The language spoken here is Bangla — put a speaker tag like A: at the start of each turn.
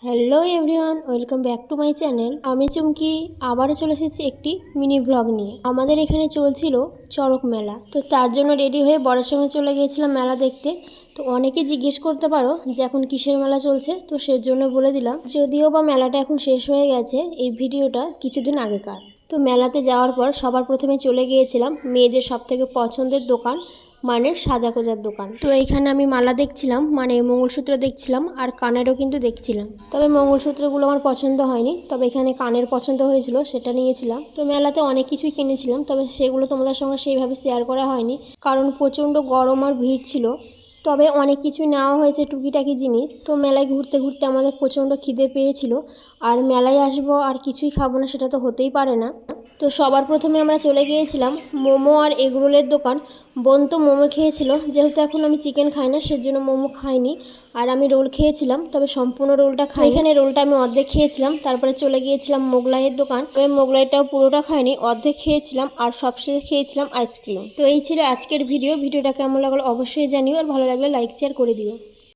A: Hello everyone, welcome back to my channel. আমি চুমকি আবারও চলে এসেছি একটি মিনি ভ্লগ নিয়ে। আমাদের এখানে চলছিল চড়ক মেলা, তো তার জন্য রেডি হয়ে বরের সঙ্গে চলে গিয়েছিলাম মেলা দেখতে। তো অনেকে জিজ্ঞেস করতে পারো যে এখন কিসের মেলা চলছে, তো সেজন্য বলে দিলাম, যদিও বা মেলাটা এখন শেষ হয়ে গেছে, এই ভিডিওটা কিছুদিন আগেকার। তো মেলাতে যাওয়ার পর সবার প্রথমে চলে গিয়েছিলাম মেয়েদের সবথেকে পছন্দের দোকান, মানে সাজাগোজার দোকান। তো এইখানে আমি মালা দেখছিলাম, মানে মঙ্গলসূত্র দেখছিলাম, আর কানেরও কিন্তু দেখছিলাম। তবে মঙ্গলসূত্রগুলো আমার পছন্দ হয়নি, তবে এখানে কানের পছন্দ হয়েছিল, সেটা নিয়েছিলাম। তো মেলাতে অনেক কিছুই কিনেছিলাম, তবে সেগুলো তোমাদের সঙ্গে সেইভাবে শেয়ার করা হয়নি, কারণ প্রচণ্ড গরম আর ভিড় ছিল। তবে অনেক কিছুই নেওয়া হয়েছে টুকিটাকি জিনিস। তো মেলায় ঘুরতে ঘুরতে আমাদের প্রচণ্ড খিদে পেয়েছিল, আর মেলায় আসবো আর কিছুই খাবো না সেটা তো হতেই পারে না। তো সবার প্রথমে আমরা চলে গিয়েছিলাম মোমো আর এগরোলের দোকান। বোন তো মোমো খেয়েছিল, যেহেতু এখন আমি চিকেন খাই না সেজন্য মোমো খাইনি। আর আমি রোল খেয়েছিলাম, তবে সম্পূর্ণ রোলটা খাই। এখানে রোলটা আমি অর্ধেক খেয়েছিলাম, তারপরে চলে গিয়েছিলাম মোগলাইয়ের দোকান। তবে মোগলাইটাও পুরোটা খাইনি, অর্ধেক খেয়েছিলাম, আর সবশেষে খেয়েছিলাম আইসক্রিম। তো এই ছিল আজকের ভিডিওটা কেমন লাগলো অবশ্যই জানিও, আর ভালো লাগলে লাইক শেয়ার করে দিও।